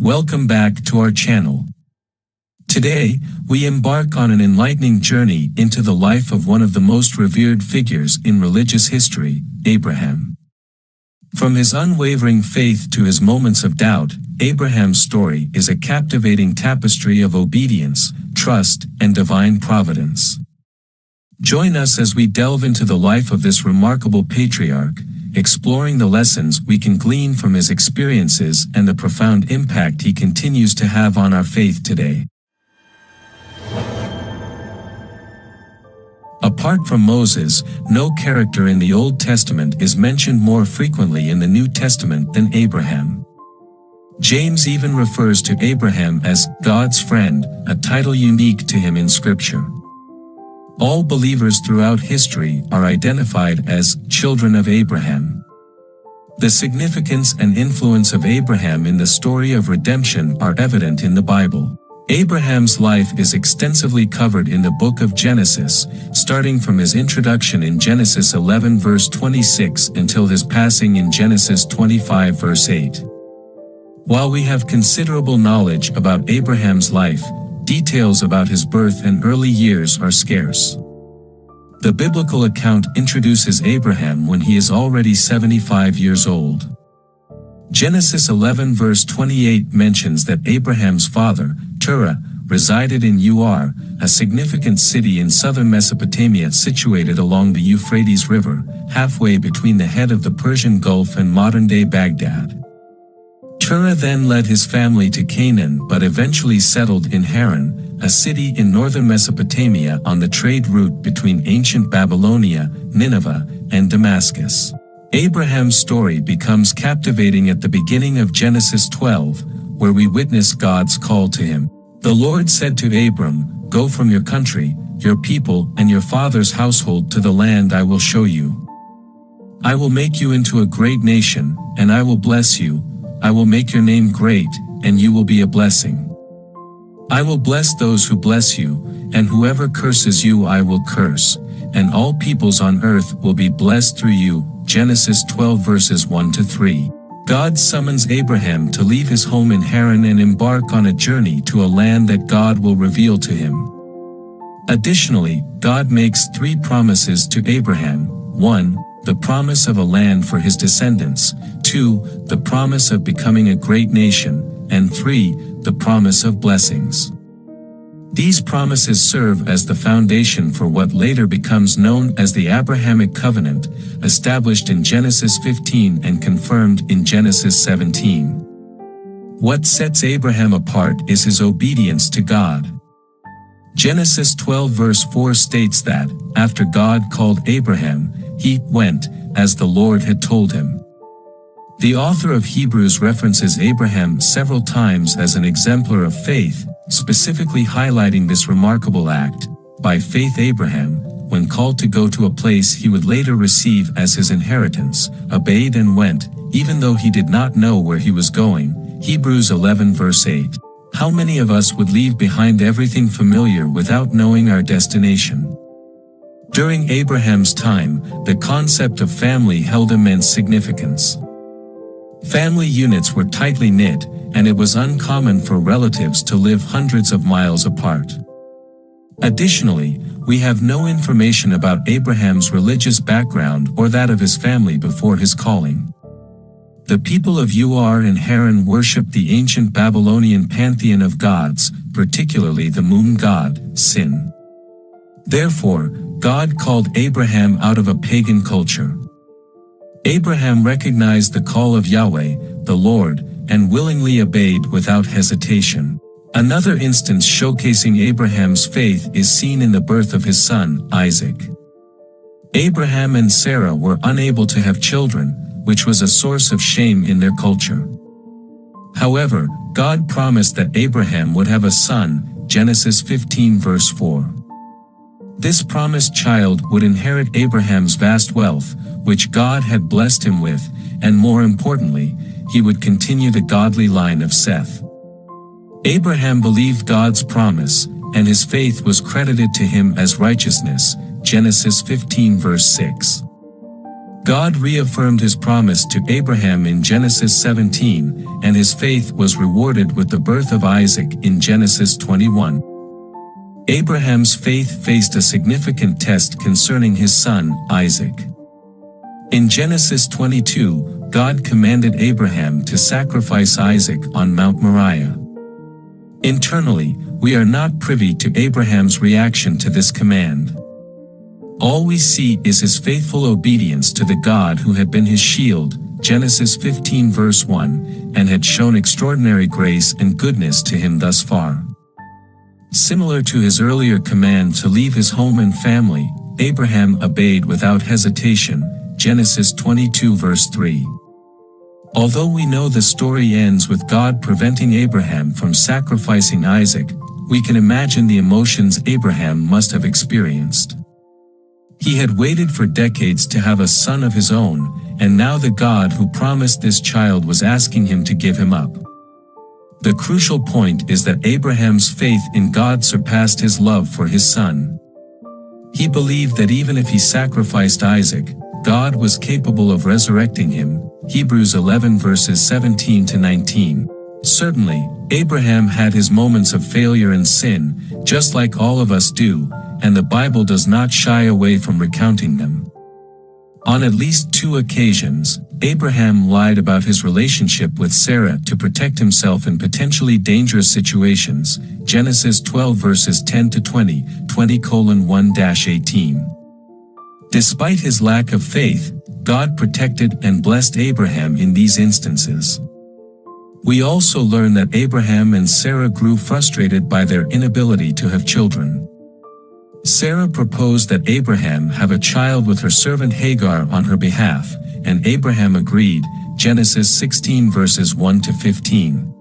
Welcome back to our channel. Today, we embark on an enlightening journey into the life of one of the most revered figures in religious history, Abraham. From his unwavering faith to his moments of doubt, Abraham's story is a captivating tapestry of obedience, trust, and divine providence. Join us as we delve into the life of this remarkable patriarch, exploring the lessons we can glean from his experiences and the profound impact he continues to have on our faith today. Apart from Moses, no character in the Old Testament is mentioned more frequently in the New Testament than Abraham. James even refers to Abraham as God's friend, a title unique to him in Scripture. All believers throughout history are identified as children of Abraham. The significance and influence of Abraham in the story of redemption are evident in the Bible. Abraham's life is extensively covered in the book of Genesis, starting from his introduction in Genesis 11 verse 26 until his passing in Genesis 25 verse 8. While we have considerable knowledge about Abraham's life, details about his birth and early years are scarce. The biblical account introduces Abraham when he is already 75 years old. Genesis 11 verse 28 mentions that Abraham's father, Terah, resided in Ur, a significant city in southern Mesopotamia situated along the Euphrates River, halfway between the head of the Persian Gulf and modern-day Baghdad. Terah then led his family to Canaan but eventually settled in Haran, a city in northern Mesopotamia on the trade route between ancient Babylonia, Nineveh, and Damascus. Abraham's story becomes captivating at the beginning of Genesis 12, where we witness God's call to him. The Lord said to Abram, "Go from your country, your people, and your father's household to the land I will show you. I will make you into a great nation, and I will bless you. I will make your name great, and you will be a blessing. I will bless those who bless you, and whoever curses you I will curse, and all peoples on earth will be blessed through you." Genesis 12 verses 1 to 3. God summons Abraham to leave his home in Haran and embark on a journey to a land that God will reveal to him. Additionally, God makes three promises to Abraham. 1. The promise of a land for his descendants. 2. The promise of becoming a great nation. And 3. The promise of blessings. These promises serve as the foundation for what later becomes known as the Abrahamic covenant, established in Genesis 15 and confirmed in Genesis 17. What sets Abraham apart is his obedience to God. Genesis 12 verse 4 states that, after God called Abraham, he went, as the Lord had told him. The author of Hebrews references Abraham several times as an exemplar of faith, specifically highlighting this remarkable act. By faith Abraham, when called to go to a place he would later receive as his inheritance, obeyed and went, even though he did not know where he was going. Hebrews 11 verse 8. How many of us would leave behind everything familiar without knowing our destination? During Abraham's time, the concept of family held immense significance. Family units were tightly knit, and it was uncommon for relatives to live hundreds of miles apart. Additionally, we have no information about Abraham's religious background or that of his family before his calling. The people of Ur and Haran worshipped the ancient Babylonian pantheon of gods, particularly the moon god, Sin. Therefore, God called Abraham out of a pagan culture. Abraham recognized the call of Yahweh, the Lord, and willingly obeyed without hesitation. Another instance showcasing Abraham's faith is seen in the birth of his son, Isaac. Abraham and Sarah were unable to have children, which was a source of shame in their culture. However, God promised that Abraham would have a son, Genesis 15 verse 4. This promised child would inherit Abraham's vast wealth, which God had blessed him with, and more importantly, he would continue the godly line of Seth. Abraham believed God's promise, and his faith was credited to him as righteousness, Genesis 15 verse 6. God reaffirmed his promise to Abraham in Genesis 17, and his faith was rewarded with the birth of Isaac in Genesis 21. Abraham's faith faced a significant test concerning his son, Isaac. In Genesis 22, God commanded Abraham to sacrifice Isaac on Mount Moriah. Internally, we are not privy to Abraham's reaction to this command. All we see is his faithful obedience to the God who had been his shield, Genesis 15 verse 1, and had shown extraordinary grace and goodness to him thus far. Similar to his earlier command to leave his home and family, Abraham obeyed without hesitation, Genesis 22 verse 3. Although we know the story ends with God preventing Abraham from sacrificing Isaac, we can imagine the emotions Abraham must have experienced. He had waited for decades to have a son of his own, and now the God who promised this child was asking him to give him up. The crucial point is that Abraham's faith in God surpassed his love for his son. He believed that even if he sacrificed Isaac, God was capable of resurrecting him, Hebrews 11 verses 17 to 19. Certainly, Abraham had his moments of failure and sin, just like all of us do, and the Bible does not shy away from recounting them. On at least 2 occasions, Abraham lied about his relationship with Sarah to protect himself in potentially dangerous situations, Genesis 12 verses 10 to 20, 20:1-18. Despite his lack of faith, God protected and blessed Abraham in these instances. We also learn that Abraham and Sarah grew frustrated by their inability to have children. Sarah proposed that Abraham have a child with her servant Hagar on her behalf, and Abraham agreed, Genesis 16 verses 1 to 15.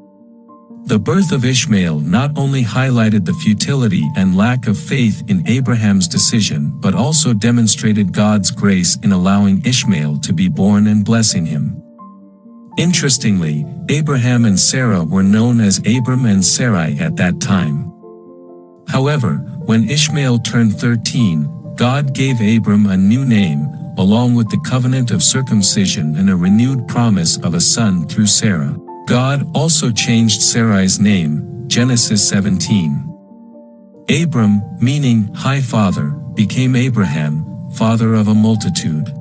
The birth of Ishmael not only highlighted the futility and lack of faith in Abraham's decision but also demonstrated God's grace in allowing Ishmael to be born and blessing him. Interestingly, Abraham and Sarah were known as Abram and Sarai at that time. However, when Ishmael turned 13, God gave Abram a new name, along with the covenant of circumcision and a renewed promise of a son through Sarah. God also changed Sarai's name, Genesis 17. Abram, meaning high father, became Abraham, father of a multitude.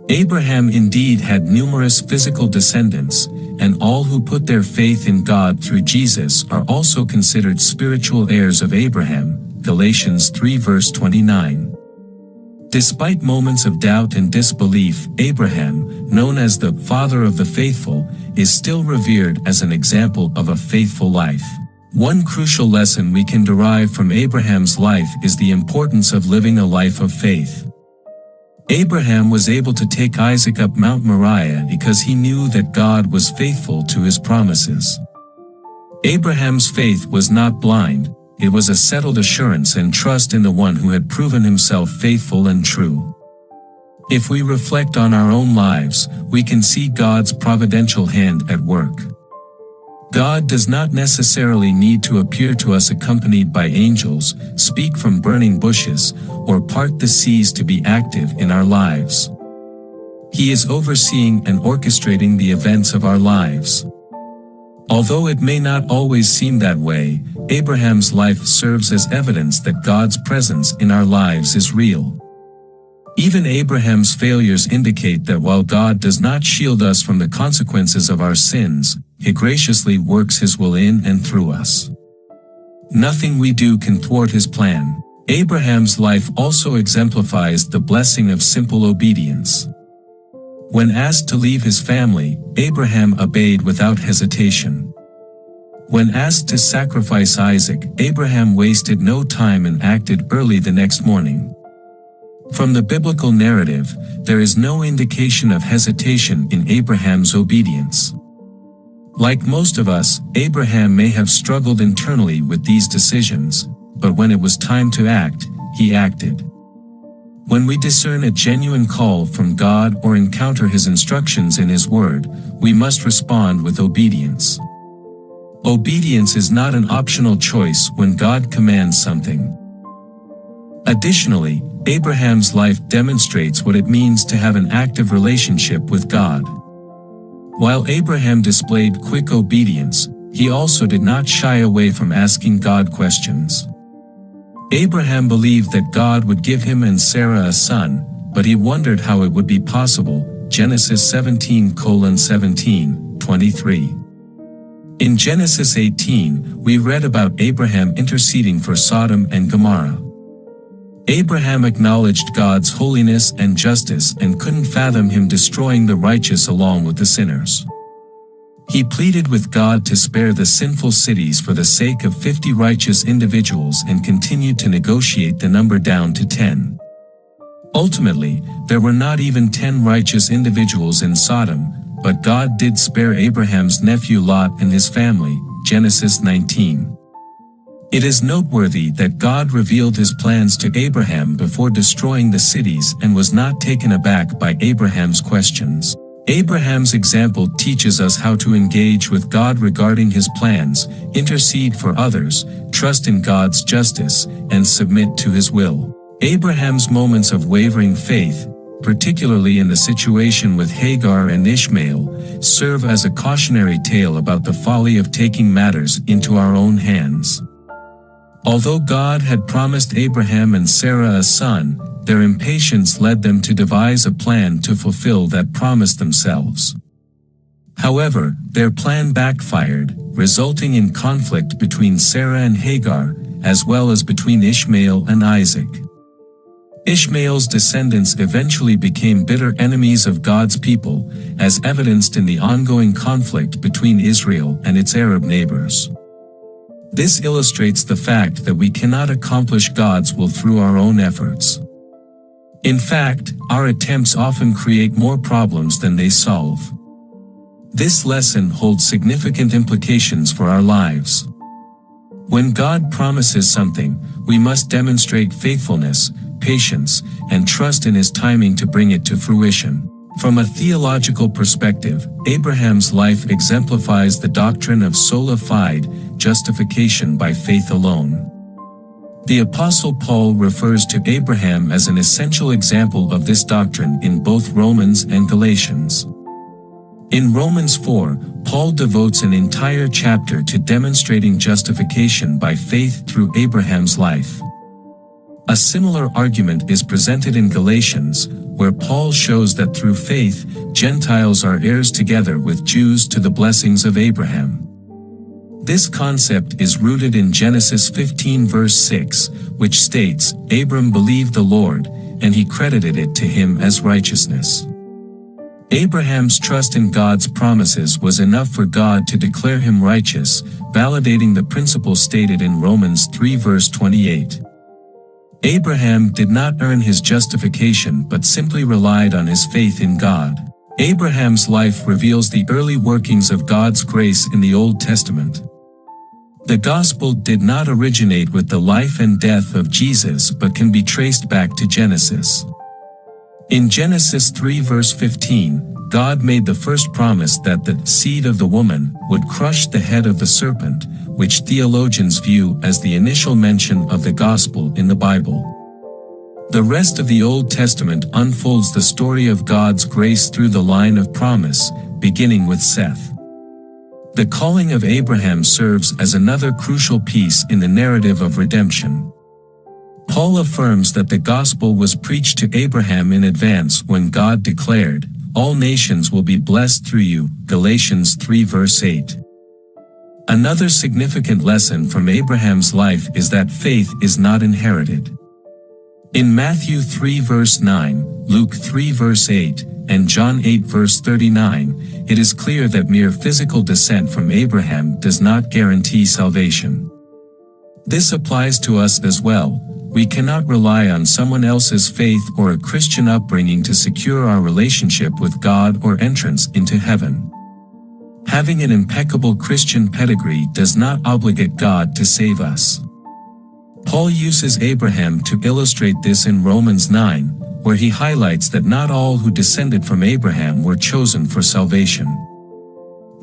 Abraham indeed had numerous physical descendants, and all who put their faith in God through Jesus are also considered spiritual heirs of Abraham, Galatians 3 verse 29. Despite moments of doubt and disbelief, Abraham, known as the father of the faithful, is still revered as an example of a faithful life. One crucial lesson we can derive from Abraham's life is the importance of living a life of faith. Abraham was able to take Isaac up Mount Moriah because he knew that God was faithful to his promises. Abraham's faith was not blind, it was a settled assurance and trust in the one who had proven himself faithful and true. If we reflect on our own lives, we can see God's providential hand at work. God does not necessarily need to appear to us accompanied by angels, speak from burning bushes, or part the seas to be active in our lives. He is overseeing and orchestrating the events of our lives. Although it may not always seem that way, Abraham's life serves as evidence that God's presence in our lives is real. Even Abraham's failures indicate that while God does not shield us from the consequences of our sins, He graciously works His will in and through us. Nothing we do can thwart His plan. Abraham's life also exemplifies the blessing of simple obedience. When asked to leave his family, Abraham obeyed without hesitation. When asked to sacrifice Isaac, Abraham wasted no time and acted early the next morning. From the biblical narrative, there is no indication of hesitation in Abraham's obedience. Like most of us, Abraham may have struggled internally with these decisions, but when it was time to act, he acted. When we discern a genuine call from God or encounter His instructions in His Word, we must respond with obedience. Obedience is not an optional choice when God commands something. Additionally, Abraham's life demonstrates what it means to have an active relationship with God. While Abraham displayed quick obedience, he also did not shy away from asking God questions. Abraham believed that God would give him and Sarah a son, but he wondered how it would be possible. Genesis 17:17-23. In Genesis 18, we read about Abraham interceding for Sodom and Gomorrah. Abraham acknowledged God's holiness and justice and couldn't fathom him destroying the righteous along with the sinners. He pleaded with God to spare the sinful cities for the sake of 50 righteous individuals and continued to negotiate the number down to 10. Ultimately, there were not even 10 righteous individuals in Sodom, but God did spare Abraham's nephew Lot and his family. Genesis 19. It is noteworthy that God revealed his plans to Abraham before destroying the cities and was not taken aback by Abraham's questions. Abraham's example teaches us how to engage with God regarding his plans, intercede for others, trust in God's justice, and submit to his will. Abraham's moments of wavering faith, particularly in the situation with Hagar and Ishmael, serve as a cautionary tale about the folly of taking matters into our own hands. Although God had promised Abraham and Sarah a son, their impatience led them to devise a plan to fulfill that promise themselves. However, their plan backfired, resulting in conflict between Sarah and Hagar, as well as between Ishmael and Isaac. Ishmael's descendants eventually became bitter enemies of God's people, as evidenced in the ongoing conflict between Israel and its Arab neighbors. This illustrates the fact that we cannot accomplish God's will through our own efforts. In fact, our attempts often create more problems than they solve. This lesson holds significant implications for our lives. When God promises something, we must demonstrate faithfulness, patience, and trust in his timing to bring it to fruition. From a theological perspective, Abraham's life exemplifies the doctrine of sola fide, justification by faith alone. The Apostle Paul refers to Abraham as an essential example of this doctrine in both Romans and Galatians. In Romans 4, Paul devotes an entire chapter to demonstrating justification by faith through Abraham's life. A similar argument is presented in Galatians, where Paul shows that through faith, Gentiles are heirs together with Jews to the blessings of Abraham. This concept is rooted in Genesis 15 verse 6, which states, "Abram believed the Lord, and he credited it to him as righteousness." Abraham's trust in God's promises was enough for God to declare him righteous, validating the principle stated in Romans 3 verse 28. Abraham did not earn his justification but simply relied on his faith in God. Abraham's life reveals the early workings of God's grace in the Old Testament. The gospel did not originate with the life and death of Jesus but can be traced back to Genesis. In Genesis 3 verse 15, God made the first promise that the seed of the woman would crush the head of the serpent, which theologians view as the initial mention of the gospel in the Bible. The rest of the Old Testament unfolds the story of God's grace through the line of promise, beginning with Seth. The calling of Abraham serves as another crucial piece in the narrative of redemption. Paul affirms that the gospel was preached to Abraham in advance when God declared, "All nations will be blessed through you." Galatians 3 verse 8. Another significant lesson from Abraham's life is that faith is not inherited. In Matthew 3 verse 9, Luke 3 verse 8, and John 8 verse 39, it is clear that mere physical descent from Abraham does not guarantee salvation. This applies to us as well. We cannot rely on someone else's faith or a Christian upbringing to secure our relationship with God or entrance into heaven. Having an impeccable Christian pedigree does not obligate God to save us. Paul uses Abraham to illustrate this in Romans 9, where he highlights that not all who descended from Abraham were chosen for salvation.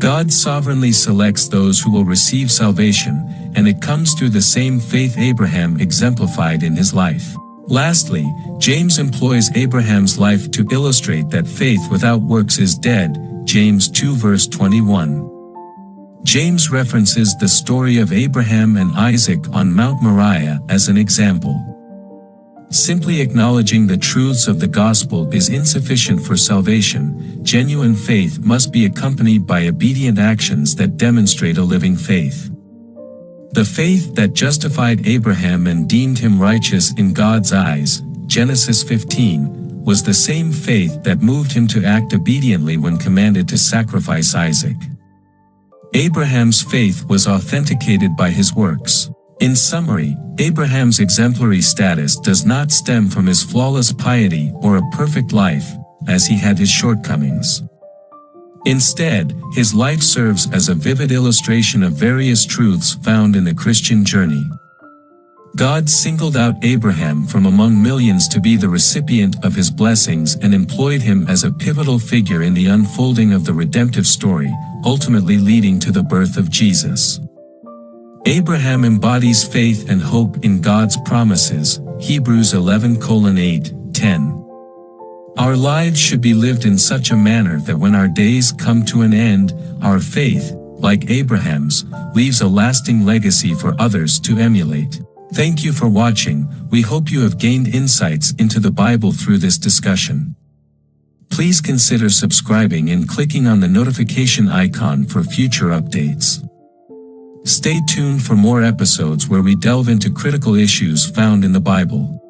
God sovereignly selects those who will receive salvation, and it comes through the same faith Abraham exemplified in his life. Lastly, James employs Abraham's life to illustrate that faith without works is dead, James 2 verse 21. James references the story of Abraham and Isaac on Mount Moriah as an example. Simply acknowledging the truths of the gospel is insufficient for salvation. Genuine faith must be accompanied by obedient actions that demonstrate a living faith. The faith that justified Abraham and deemed him righteous in God's eyes, Genesis 15, was the same faith that moved him to act obediently when commanded to sacrifice Isaac. Abraham's faith was authenticated by his works. In summary, Abraham's exemplary status does not stem from his flawless piety or a perfect life, as he had his shortcomings. Instead, his life serves as a vivid illustration of various truths found in the Christian journey. God singled out Abraham from among millions to be the recipient of his blessings and employed him as a pivotal figure in the unfolding of the redemptive story, ultimately leading to the birth of Jesus. Abraham embodies faith and hope in God's promises, Hebrews 11:8-10. Our lives should be lived in such a manner that when our days come to an end, our faith, like Abraham's, leaves a lasting legacy for others to emulate. Thank you for watching. We hope you have gained insights into the Bible through this discussion. Please consider subscribing and clicking on the notification icon for future updates. Stay tuned for more episodes where we delve into critical issues found in the Bible.